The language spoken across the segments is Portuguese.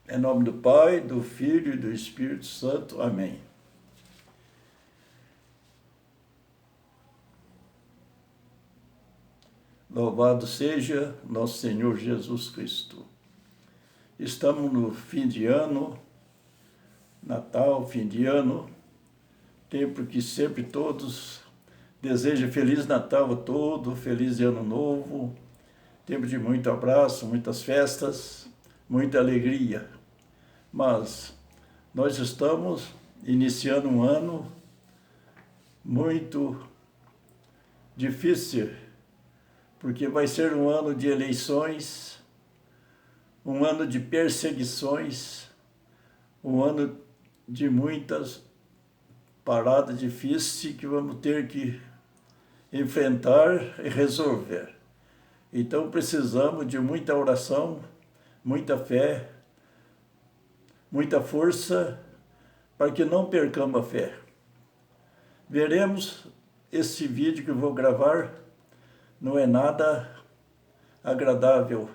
Em nome do Pai, do Filho e do Espírito Santo. Amém. Louvado seja nosso Senhor Jesus Cristo. Estamos no fim de ano, Natal, fim de ano, tempo que sempre todos desejam Feliz Natal a todos, Feliz Ano Novo, tempo de muito abraço, muitas festas, muita alegria. Mas nós estamos iniciando um ano muito difícil, porque vai ser um ano de eleições, um ano de perseguições, um ano de muitas paradas difíceis que vamos ter que enfrentar e resolver. Então precisamos de muita oração, muita fé, muita força, para que não percamos a fé. Veremos esse vídeo que eu vou gravar, não é nada agradável.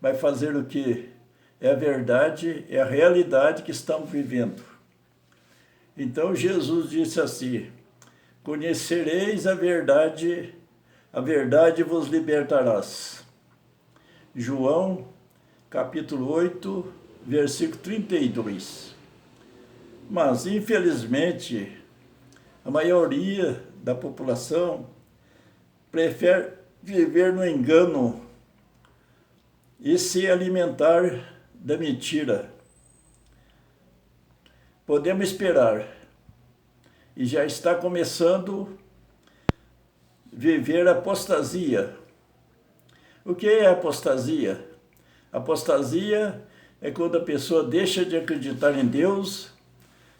Vai fazer o que? É a verdade, é a realidade que estamos vivendo. Então Jesus disse assim: conhecereis a verdade vos libertarás. João, capítulo 8, versículo 32. Mas, infelizmente, a maioria da população prefere viver no engano e se alimentar da mentira. Podemos esperar, e já está começando a viver a apostasia. O que é apostasia? Apostasia é quando a pessoa deixa de acreditar em Deus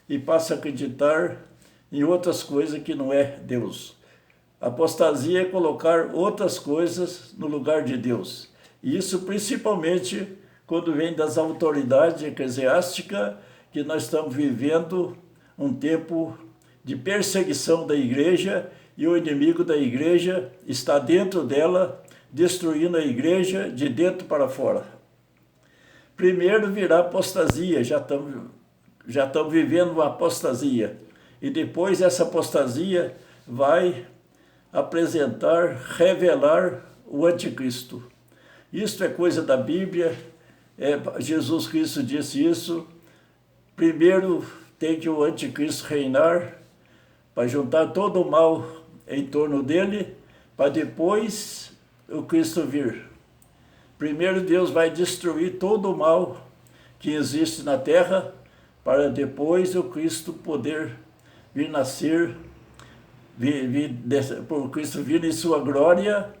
e passa a acreditar em outras coisas que não é Deus. Apostasia é colocar outras coisas no lugar de Deus. E isso principalmente quando vem das autoridades eclesiásticas, que nós estamos vivendo um tempo de perseguição da igreja e o inimigo da igreja está dentro dela, destruindo a igreja de dentro para fora. Primeiro virá apostasia, já estamos vivendo uma apostasia. E depois essa apostasia vai apresentar, revelar o anticristo. Isto é coisa da Bíblia, Jesus Cristo disse isso. Primeiro tem que o anticristo reinar, para juntar todo o mal em torno dele, para depois o Cristo vir. Primeiro Deus vai destruir todo o mal que existe na terra, para depois o Cristo poder vir nascer, por Cristo vir em sua glória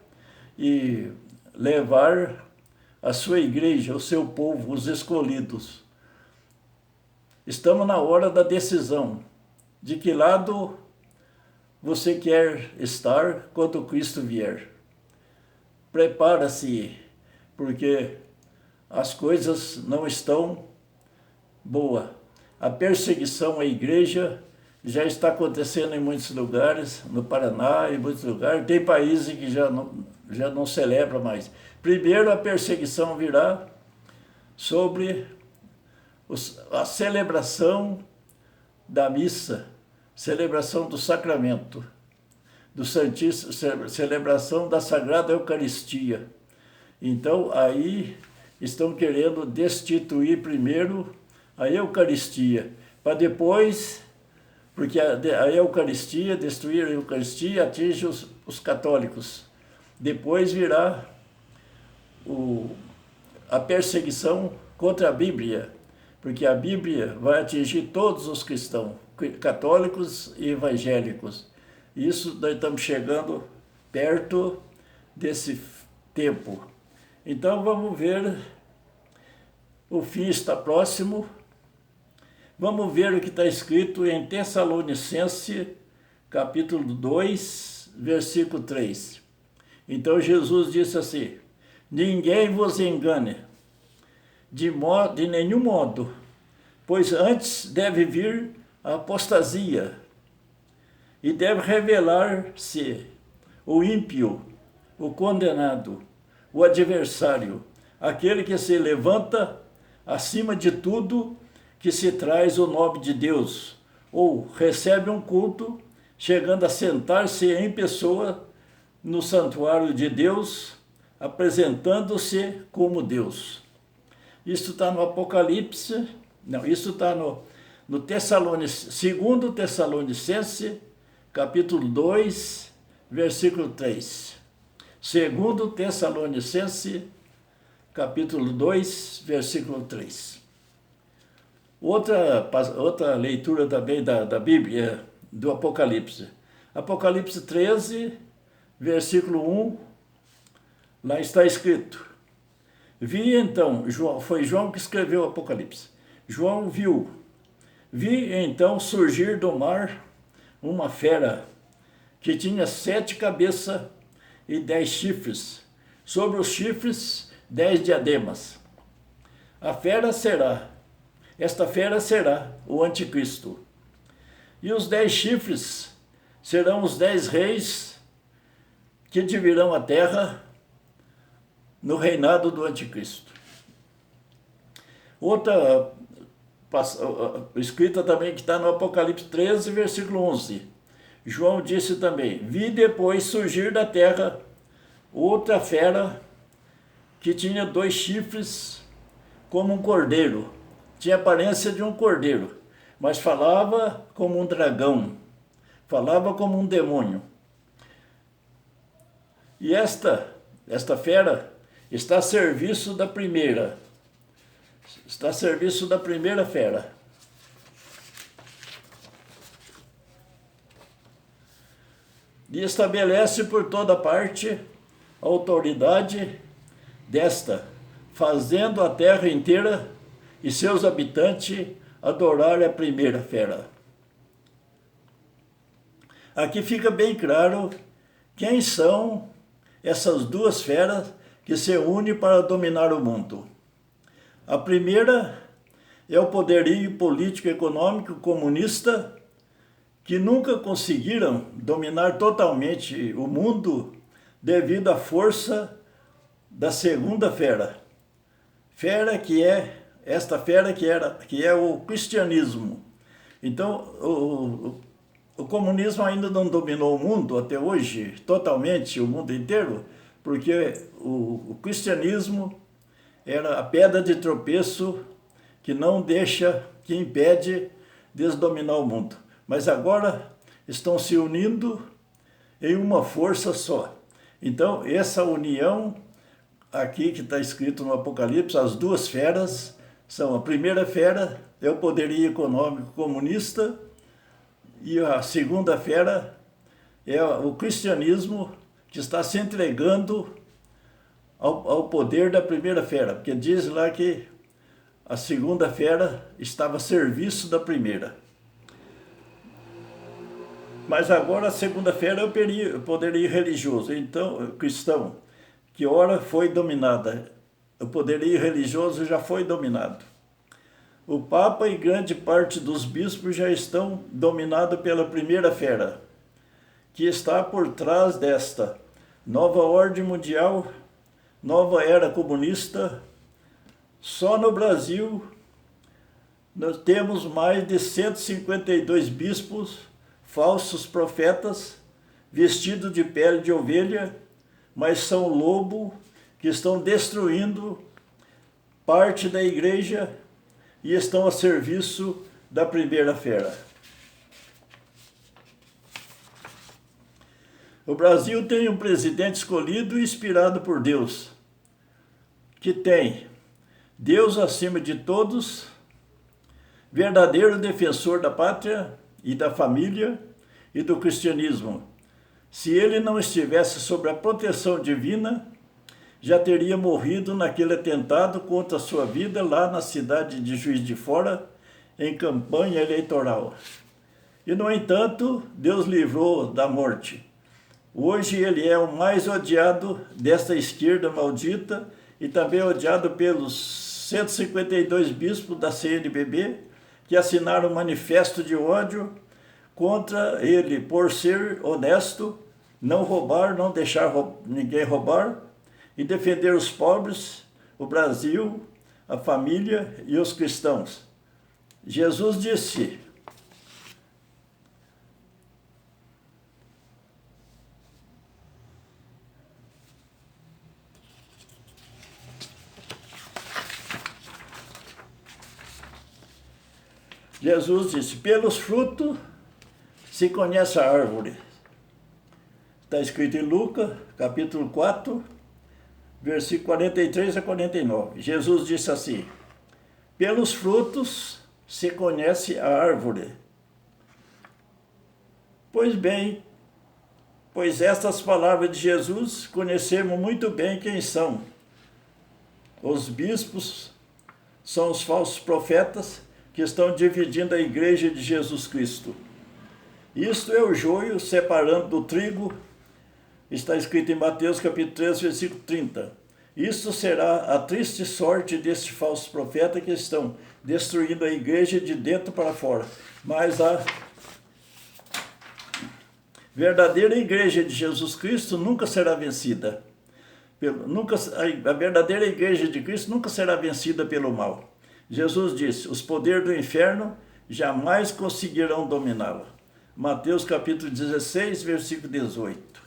e levar a sua igreja, o seu povo, os escolhidos. Estamos na hora da decisão. De que lado você quer estar quando Cristo vier? Prepara-se, porque as coisas não estão boas. A perseguição à igreja já está acontecendo em muitos lugares, no Paraná, em muitos lugares. Tem países que já não celebra mais. Primeiro a perseguição virá sobre a celebração da missa, celebração do sacramento, do Santíssimo, celebração da Sagrada Eucaristia. Então, aí estão querendo destituir primeiro a Eucaristia, para depois, porque a Eucaristia, destruir a Eucaristia, atinge os católicos. Depois virá a perseguição contra a Bíblia, porque a Bíblia vai atingir todos os cristãos, católicos e evangélicos. Isso nós estamos chegando perto desse tempo. Então vamos ver, o fim está próximo. Vamos ver o que está escrito em Tessalonicenses, capítulo 2, versículo 3. Então Jesus disse assim: ninguém vos engane, de nenhum modo, pois antes deve vir a apostasia, e deve revelar-se o ímpio, o condenado, o adversário, aquele que se levanta acima de tudo que se traz o nome de Deus, ou recebe um culto, chegando a sentar-se em pessoa no santuário de Deus, apresentando-se como Deus. Isso está no Apocalipse, não, isso está no 2 Tessalonicenses, capítulo 2, versículo 3. 2 Tessalonicenses, capítulo 2, versículo 3. Outra leitura também da Bíblia, do Apocalipse. Apocalipse 13, versículo 1, lá está escrito: Vi então, foi João que escreveu o Apocalipse. João vi então surgir do mar uma fera que tinha 7 cabeças e 10 chifres, sobre os chifres 10 diademas. Esta fera será o anticristo. E os 10 chifres serão os 10 reis que dividirão a terra no reinado do anticristo. Outra escrita também que está no Apocalipse 13, versículo 11. João disse também: Vi depois surgir da terra outra fera que tinha 2 chifres como um cordeiro. Tinha aparência de um cordeiro, mas falava como um dragão, falava como um demônio. E esta fera está a serviço da primeira. Está a serviço da primeira fera. E estabelece por toda parte a autoridade desta, fazendo a terra inteira e seus habitantes adorar a primeira fera. Aqui fica bem claro quem são essas 2 feras que se unem para dominar o mundo. A primeira é o poderio político e econômico comunista, que nunca conseguiram dominar totalmente o mundo devido à força da segunda fera. Esta fera que é o cristianismo. Então, o comunismo ainda não dominou o mundo até hoje, totalmente, o mundo inteiro, porque o cristianismo era a pedra de tropeço que que impede de dominar o mundo. Mas agora estão se unindo em uma força só. Então, essa união aqui que está escrito no Apocalipse, as 2 feras são: a primeira fera é o poderio econômico comunista e a segunda fera é o cristianismo, que está se entregando ao poder da primeira fera, porque diz lá que a segunda fera estava a serviço da primeira. Mas agora a segunda fera é o poderio religioso, então, cristão, que ora foi dominada. O poderio religioso já foi dominado. O Papa e grande parte dos bispos já estão dominados pela primeira fera, que está por trás desta nova ordem mundial, nova era comunista. Só no Brasil nós temos mais de 152 bispos, falsos profetas, vestidos de pele de ovelha, mas são lobo que estão destruindo parte da igreja e estão a serviço da primeira fera. O Brasil tem um presidente escolhido e inspirado por Deus, que tem Deus acima de todos, verdadeiro defensor da pátria e da família e do cristianismo. Se ele não estivesse sob a proteção divina, já teria morrido naquele atentado contra a sua vida lá na cidade de Juiz de Fora, em campanha eleitoral. E, no entanto, Deus livrou da morte. Hoje ele é o mais odiado desta esquerda maldita e também odiado pelos 152 bispos da CNBB, que assinaram um manifesto de ódio contra ele por ser honesto, não roubar, não deixar ninguém roubar e defender os pobres, o Brasil, a família e os cristãos. Jesus disse: pelos frutos se conhece a árvore. Está escrito em Lucas, capítulo 4, versículo 43 a 49. Jesus disse assim: pelos frutos se conhece a árvore. Pois bem, pois estas palavras de Jesus conhecemos muito bem quem são. Os bispos são os falsos profetas que estão dividindo a igreja de Jesus Cristo. Isto é o joio separando do trigo, está escrito em Mateus capítulo 3, versículo 30. Isto será a triste sorte destes falsos profetas que estão destruindo a igreja de dentro para fora. Mas a verdadeira igreja de Jesus Cristo nunca será vencida. A verdadeira igreja de Cristo nunca será vencida pelo mal. Jesus disse: os poderes do inferno jamais conseguirão dominá-la. Mateus capítulo 16, versículo 18.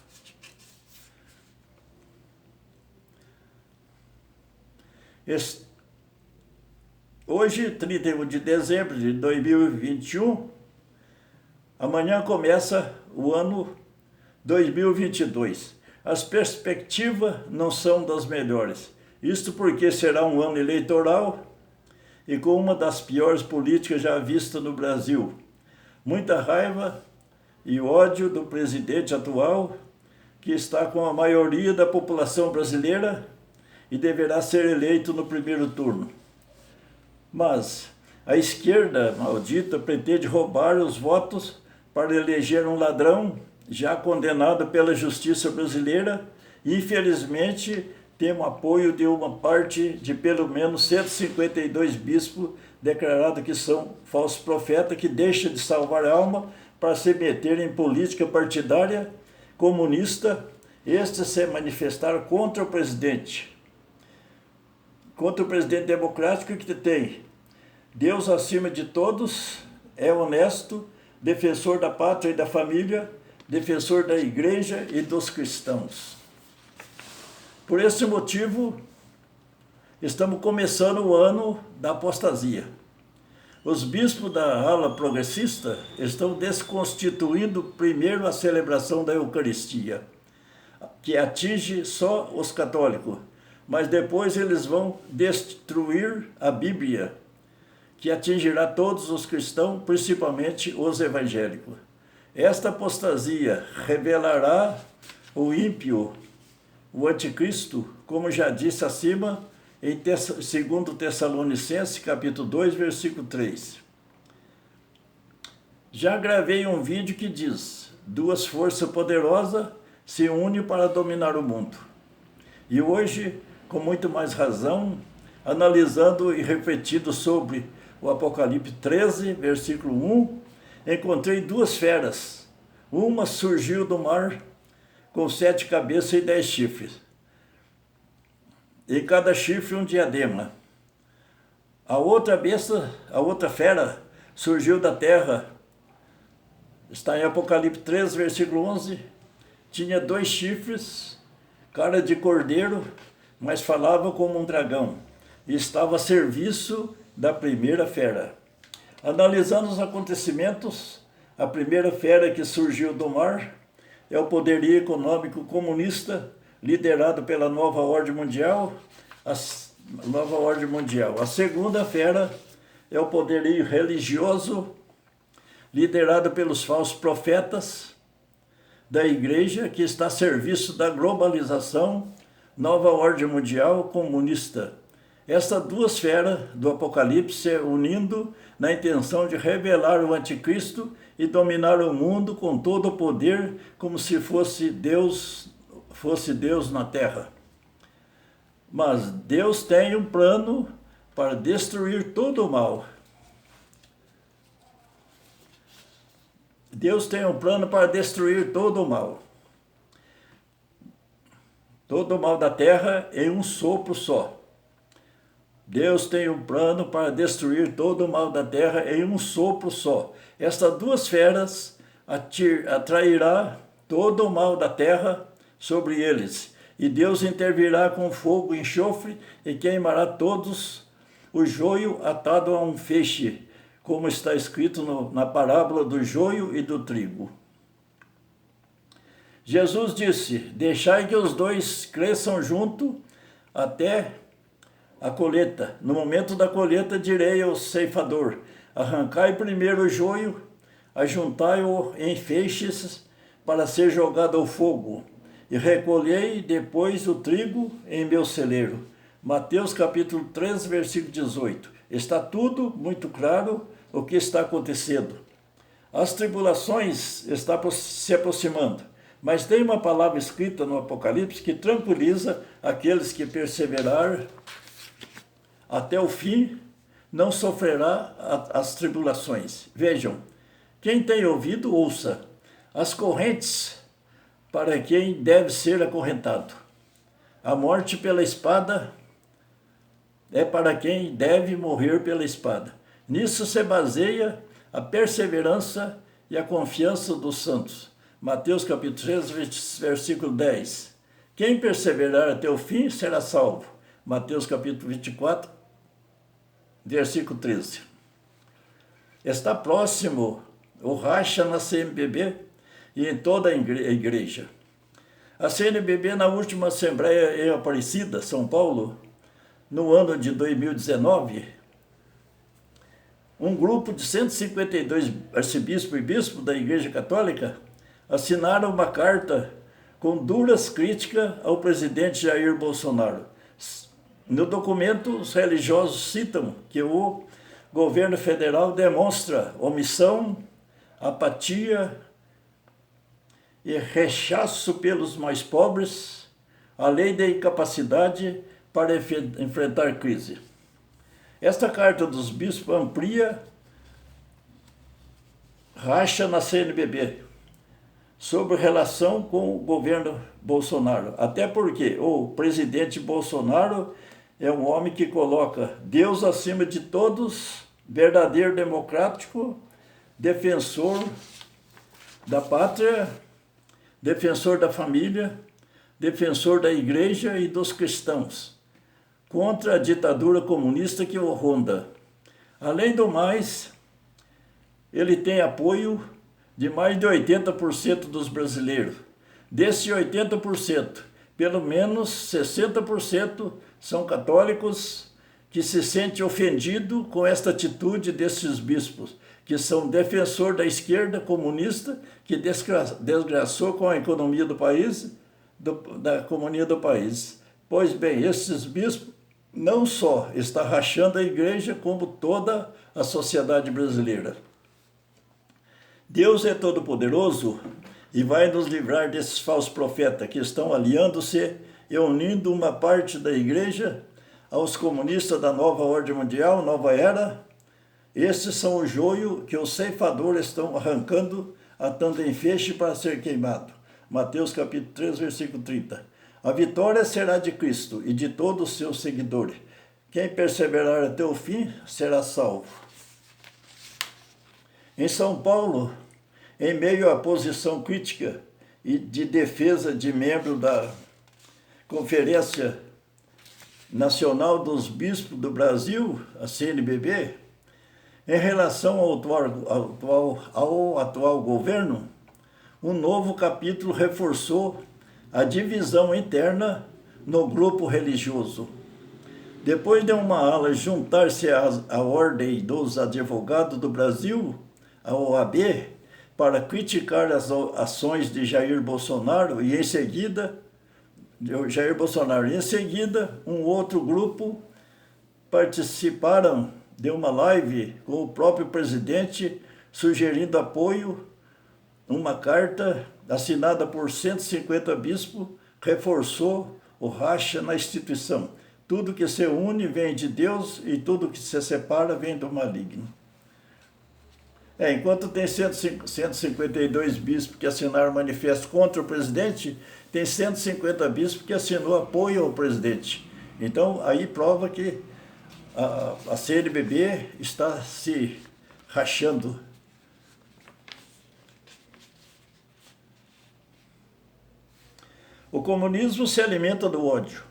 Hoje, 31 de dezembro de 2021, amanhã começa o ano 2022. As perspectivas não são das melhores. Isto porque será um ano eleitoral e com uma das piores políticas já vistas no Brasil. Muita raiva e ódio do presidente atual, que está com a maioria da população brasileira e deverá ser eleito no primeiro turno. Mas a esquerda maldita pretende roubar os votos para eleger um ladrão já condenado pela justiça brasileira e, infelizmente, tem o apoio de uma parte de pelo menos 152 bispos declarados que são falsos profetas, que deixam de salvar a alma para se meter em política partidária comunista. Estes se manifestaram contra o presidente democrático que tem Deus acima de todos, é honesto, defensor da pátria e da família, defensor da igreja e dos cristãos. Por esse motivo, estamos começando o ano da apostasia. Os bispos da ala progressista estão desconstituindo primeiro a celebração da Eucaristia, que atinge só os católicos, mas depois eles vão destruir a Bíblia, que atingirá todos os cristãos, principalmente os evangélicos. Esta apostasia revelará o ímpio, o anticristo, como já disse acima, em 2 Tessalonicenses, capítulo 2, versículo 3. Já gravei um vídeo que diz: duas forças poderosas se unem para dominar o mundo. E hoje, com muito mais razão, analisando e refletindo sobre o Apocalipse 13, versículo 1, encontrei duas feras. Uma surgiu do mar com 7 cabeças e 10 chifres. Em cada chifre um diadema. A outra fera, surgiu da terra. Está em Apocalipse 13, versículo 11. Tinha 2 chifres, cara de cordeiro, mas falava como um dragão. E estava a serviço da primeira fera. Analisando os acontecimentos, a primeira fera que surgiu do mar é o poderio econômico comunista liderado pela Nova Ordem Mundial. A segunda fera é o poderio religioso liderado pelos falsos profetas da igreja, que está a serviço da globalização, Nova Ordem Mundial comunista. Estas duas feras do Apocalipse se unindo na intenção de revelar o anticristo e dominar o mundo com todo o poder, como se fosse Deus na terra. Mas Deus tem um plano para destruir todo o mal. Deus tem um plano para destruir todo o mal. Todo o mal da terra em um sopro só. Deus tem um plano para destruir todo o mal da terra em um sopro só. Estas duas feras atrairá todo o mal da terra sobre eles. E Deus intervirá com fogo e enxofre e queimará todos o joio atado a um feixe, como está escrito na parábola do joio e do trigo. Jesus disse: deixai que os dois cresçam junto até a colheita. No momento da colheita direi ao ceifador: arrancai primeiro o joio, ajuntai-o em feixes para ser jogado ao fogo, e recolhei depois o trigo em meu celeiro. Mateus capítulo 3, versículo 18. Está tudo muito claro o que está acontecendo. As tribulações estão se aproximando, mas tem uma palavra escrita no Apocalipse que tranquiliza aqueles que perseverarem até o fim, não sofrerá as tribulações. Vejam, quem tem ouvido, ouça. As correntes para quem deve ser acorrentado. A morte pela espada é para quem deve morrer pela espada. Nisso se baseia a perseverança e a confiança dos santos. Mateus capítulo 3, versículo 10. Quem perseverar até o fim será salvo. Mateus capítulo 24, versículo 13. Está próximo o racha na CNBB e em toda a igreja. A CNBB, na última Assembleia em Aparecida, São Paulo, no ano de 2019, um grupo de 152 arcebispos e bispos da Igreja Católica assinaram uma carta com duras críticas ao presidente Jair Bolsonaro. No documento, os religiosos citam que o governo federal demonstra omissão, apatia e rechaço pelos mais pobres, além da incapacidade para enfrentar crise. Esta carta dos bispos amplia racha na CNBB sobre relação com o governo Bolsonaro. Até porque o presidente Bolsonaro é um homem que coloca Deus acima de todos, verdadeiro democrático, defensor da pátria, defensor da família, defensor da igreja e dos cristãos, contra a ditadura comunista que o ronda. Além do mais, ele tem apoio de mais de 80% dos brasileiros. Desses 80%, pelo menos 60% são católicos que se sentem ofendidos com esta atitude desses bispos, que são defensor da esquerda comunista, que desgraçou com a economia do país, da economia do país. Pois bem, esses bispos não só estão rachando a igreja, como toda a sociedade brasileira. Deus é todo-poderoso e vai nos livrar desses falsos profetas que estão aliando-se e unindo uma parte da igreja aos comunistas da nova ordem mundial, nova era. Esses são o joio que os ceifadores estão arrancando, atando em feixe para ser queimado. Mateus capítulo 3, versículo 30. A vitória será de Cristo e de todos os seus seguidores. Quem perseverar até o fim será salvo. Em São Paulo, em meio à posição crítica e de defesa de membro da Conferência Nacional dos Bispos do Brasil, a CNBB, em relação ao atual governo, um novo capítulo reforçou a divisão interna no grupo religioso. Depois de uma ala juntar-se à Ordem dos Advogados do Brasil, a OAB, para criticar as ações de Jair Bolsonaro e em seguida, um outro grupo participaram de uma live com o próprio presidente sugerindo apoio. Uma carta assinada por 150 bispos reforçou o racha na instituição. Tudo que se une vem de Deus e tudo que se separa vem do maligno. Enquanto tem 152 bispos que assinaram manifesto contra o presidente, tem 150 bispos que assinou apoio ao presidente. Então, aí prova que a CNBB está se rachando. O comunismo se alimenta do ódio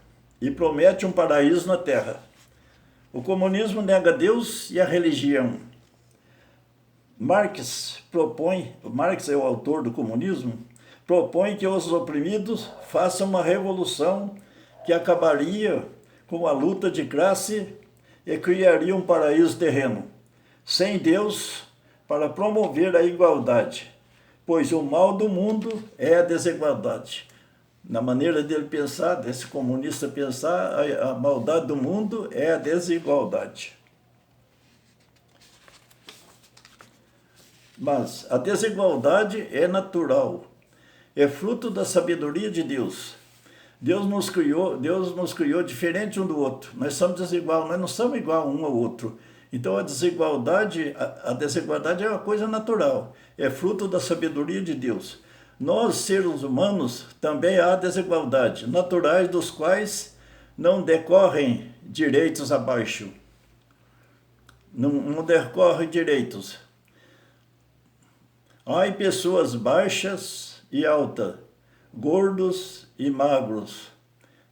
e promete um paraíso na Terra. O comunismo nega Deus e a religião. Marx é o autor do comunismo, propõe que os oprimidos façam uma revolução que acabaria com a luta de classe e criaria um paraíso terreno, sem Deus, para promover a igualdade, pois o mal do mundo é a desigualdade. Na maneira dele pensar, desse comunista pensar, a maldade do mundo é a desigualdade. Mas a desigualdade é natural, é fruto da sabedoria de Deus. Deus nos criou diferente um do outro. Nós somos desiguais, nós não somos igual um ao outro. Então a desigualdade é uma coisa natural, é fruto da sabedoria de Deus. Nós, seres humanos, também há desigualdade, naturais dos quais não decorrem direitos abaixo. Não decorrem direitos. Há pessoas baixas e altas, gordos e magros,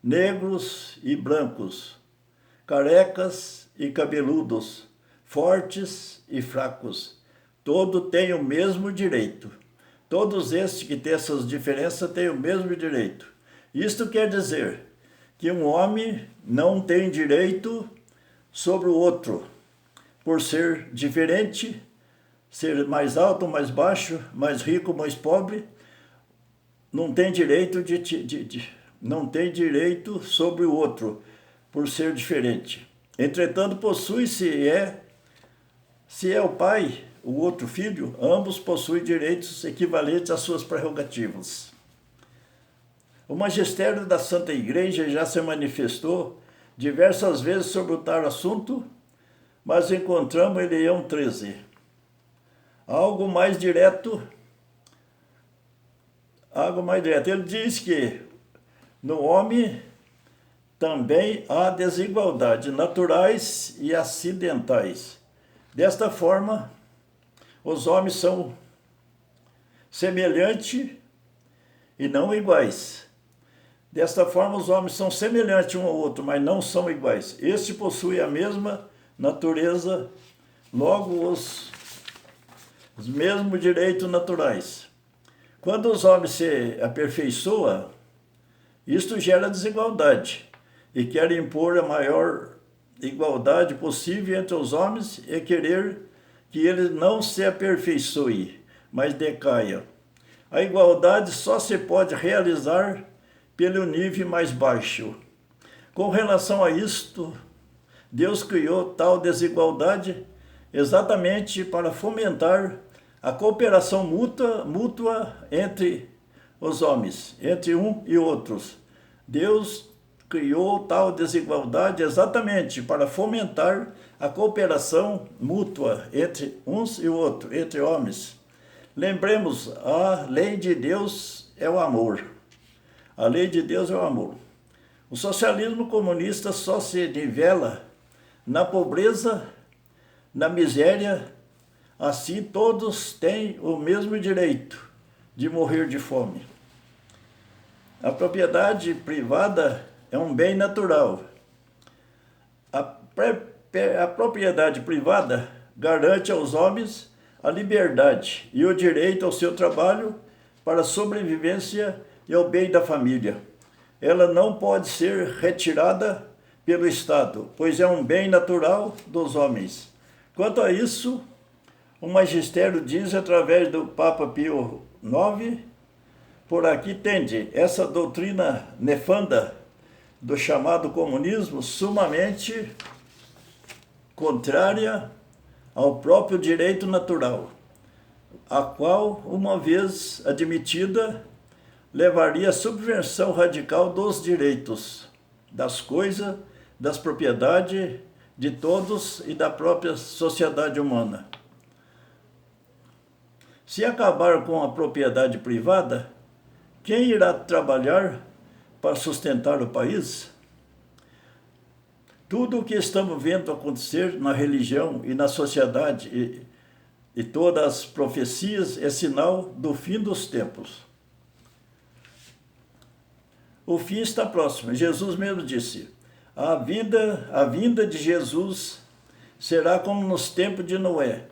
negros e brancos, carecas e cabeludos, fortes e fracos. Todos têm o mesmo direito. Todos estes que têm essas diferenças têm o mesmo direito. Isto quer dizer que um homem não tem direito sobre o outro, por ser diferente, ser mais alto, mais baixo, mais rico, mais pobre, não tem direito não tem direito sobre o outro, por ser diferente. Entretanto, possui, se é o pai, o outro filho, ambos possuem direitos equivalentes às suas prerrogativas. O magistério da Santa Igreja já se manifestou diversas vezes sobre o tal assunto, mas encontramos em Leão XIII. Algo mais direto. Ele diz que no homem também há desigualdades naturais e acidentais. Desta forma, os homens são semelhantes e não iguais. Desta forma, os homens são semelhantes um ao outro, mas não são iguais. Este possui a mesma natureza, logo os mesmos direitos naturais. Quando os homens se aperfeiçoam, isto gera desigualdade e quer impor a maior igualdade possível entre os homens e querer que eles não se aperfeiçoem, mas decaia. A igualdade só se pode realizar pelo nível mais baixo. Com relação a isto, Deus criou tal desigualdade exatamente para fomentar a cooperação mútua entre os homens, entre um e outros. Deus criou tal desigualdade exatamente para fomentar a cooperação mútua entre uns e outros, entre homens. Lembremos, a lei de Deus é o amor. A lei de Deus é o amor. O socialismo comunista só se nivela na pobreza, na miséria. Assim todos têm o mesmo direito de morrer de fome. A propriedade privada é um bem natural. A propriedade privada garante aos homens a liberdade e o direito ao seu trabalho para a sobrevivência e ao bem da família. Ela não pode ser retirada pelo Estado, pois é um bem natural dos homens. Quanto a isso, o magistério diz através do Papa Pio IX, por aqui tende essa doutrina nefanda do chamado comunismo, sumamente contrária ao próprio direito natural, a qual, uma vez admitida, levaria à subversão radical dos direitos, das coisas, das propriedades de todos e da própria sociedade humana. Se acabar com a propriedade privada, quem irá trabalhar para sustentar o país? Tudo o que estamos vendo acontecer na religião e na sociedade e todas as profecias é sinal do fim dos tempos. O fim está próximo. Jesus mesmo disse, a vinda de Jesus será como nos tempos de Noé.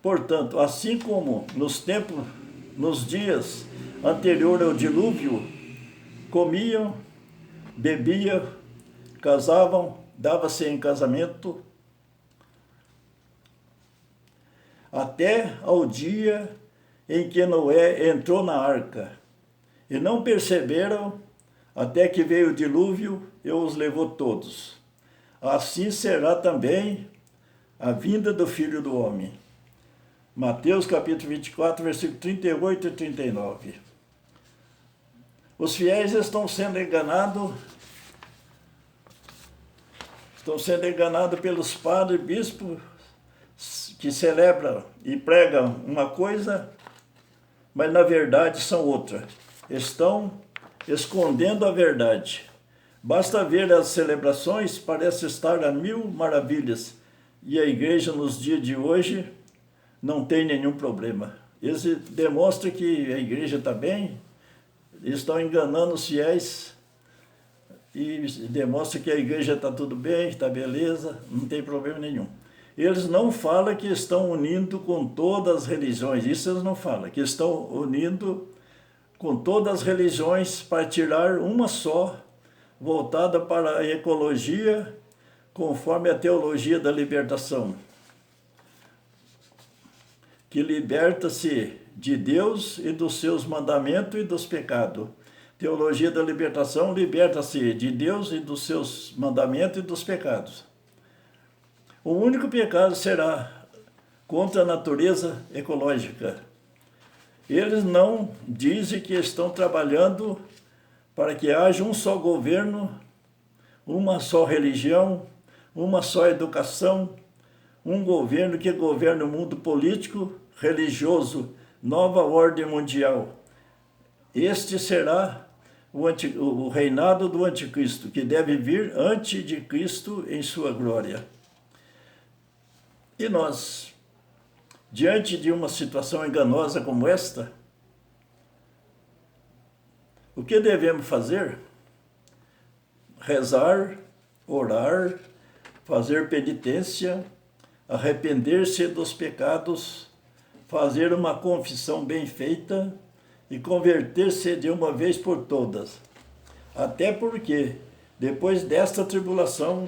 Portanto, assim como nos dias anteriores ao dilúvio, comiam, bebiam, casavam, dava-se em casamento, até ao dia em que Noé entrou na arca, e não perceberam até que veio o dilúvio e os levou todos. Assim será também a vinda do Filho do Homem. Mateus capítulo 24, versículo 38 e 39. Os fiéis estão sendo enganados pelos padres e bispos que celebram e pregam uma coisa, mas na verdade são outra. Estão escondendo a verdade. Basta ver as celebrações, parece estar a mil maravilhas. E a igreja nos dias de hoje não tem nenhum problema. Eles demonstram que a igreja está bem, estão enganando os fiéis e demonstram que a igreja está tudo bem, está beleza, não tem problema nenhum. Eles não falam que estão unindo com todas as religiões, isso eles não falam, que estão unindo com todas as religiões para tirar uma só, voltada para a ecologia, conforme a teologia da libertação, que liberta-se de Deus e dos seus mandamentos e dos pecados. Teologia da libertação liberta-se de Deus e dos seus mandamentos e dos pecados. O único pecado será contra a natureza ecológica. Eles não dizem que estão trabalhando para que haja um só governo, uma só religião, uma só educação, um governo que governe o mundo político, religioso, nova ordem mundial. Este será o reinado do anticristo, que deve vir antes de Cristo em sua glória. E nós, diante de uma situação enganosa como esta, o que devemos fazer? Rezar, orar, fazer penitência, arrepender-se dos pecados, fazer uma confissão bem feita e converter-se de uma vez por todas. Até porque, depois desta tribulação,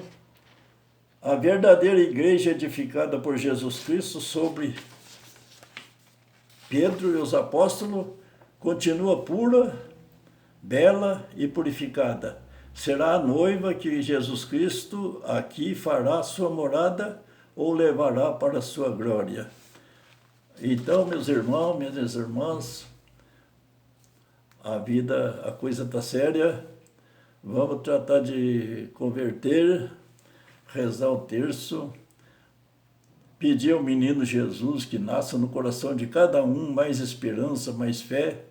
a verdadeira igreja edificada por Jesus Cristo sobre Pedro e os apóstolos continua pura, bela e purificada. Será a noiva que Jesus Cristo aqui fará sua morada ou levará para a sua glória. Então, meus irmãos, minhas irmãs, a coisa está séria. Vamos tratar de converter, rezar o terço, pedir ao menino Jesus que nasça no coração de cada um mais esperança, mais fé,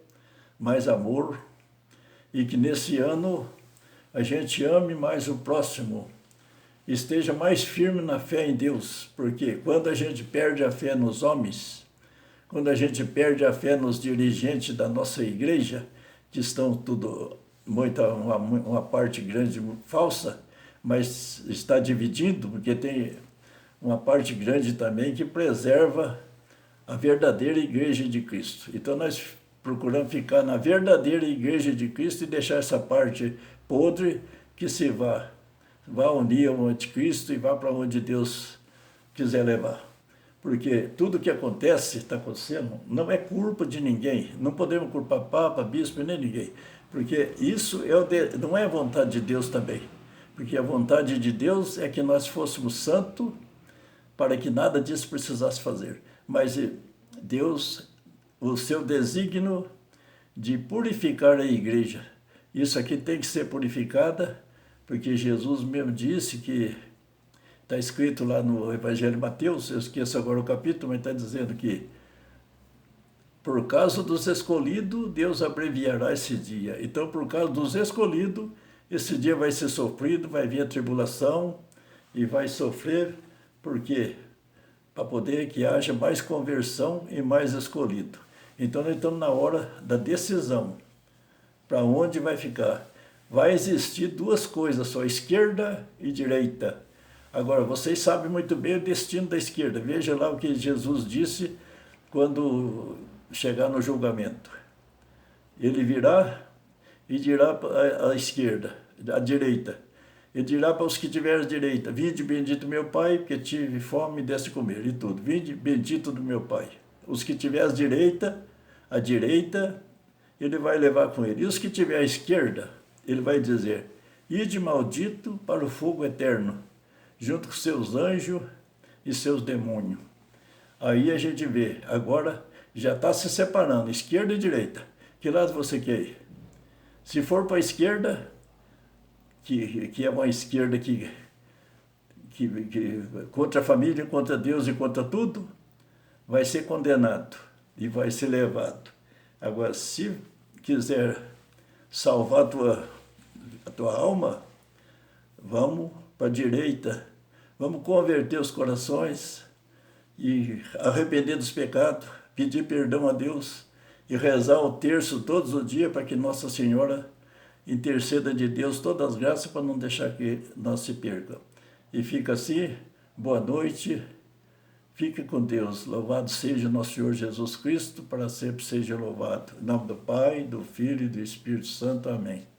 mais amor, e que nesse ano a gente ame mais o próximo, esteja mais firme na fé em Deus, porque quando a gente perde a fé nos homens, quando a gente perde a fé nos dirigentes da nossa igreja, que estão tudo, uma parte grande falsa, mas está dividindo, porque tem uma parte grande também que preserva a verdadeira igreja de Cristo. Então nós procuramos ficar na verdadeira igreja de Cristo e deixar essa parte podre que se vá unir ao anticristo e vá para onde Deus quiser levar. Porque tudo que acontece, está acontecendo, não é culpa de ninguém. Não podemos culpar Papa, Bispo, nem ninguém. Porque isso não é a vontade de Deus também. Porque a vontade de Deus é que nós fôssemos santos para que nada disso precisasse fazer. Mas Deus, o seu desígnio de purificar a igreja. Isso aqui tem que ser purificada, porque Jesus mesmo disse que, está escrito lá no Evangelho de Mateus, eu esqueço agora o capítulo, mas está dizendo que por causa dos escolhidos, Deus abreviará esse dia. Então, por causa dos escolhidos, esse dia vai ser sofrido, vai vir a tribulação, e vai sofrer, por quê? Para poder que haja mais conversão e mais escolhido. Então, nós estamos na hora da decisão. Para onde vai ficar? Vai existir duas coisas só, esquerda e direita. Agora, vocês sabem muito bem o destino da esquerda. Veja lá o que Jesus disse quando chegar no julgamento. Ele virá e dirá à esquerda, à direita. Ele dirá para os que tiverem à direita: vinde bendito meu Pai, porque tive fome e deste comer, e tudo. Vinde bendito do meu Pai. Os que tiverem à direita, ele vai levar com ele. E os que tiverem à esquerda, ele vai dizer: ide maldito para o fogo eterno, junto com seus anjos e seus demônios. Aí a gente vê, agora já está se separando, esquerda e direita. Que lado você quer ir? Se for para a esquerda, que é uma esquerda que contra a família, contra Deus e contra tudo, vai ser condenado e vai ser levado. Agora, se quiser salvar a tua alma, vamos para a direita, vamos converter os corações e arrepender dos pecados, pedir perdão a Deus e rezar o terço todos os dias para que Nossa Senhora interceda de Deus todas as graças para não deixar que nós se percam. E fica assim, boa noite, fique com Deus. Louvado seja nosso Senhor Jesus Cristo, para sempre seja louvado. Em nome do Pai, do Filho e do Espírito Santo. Amém.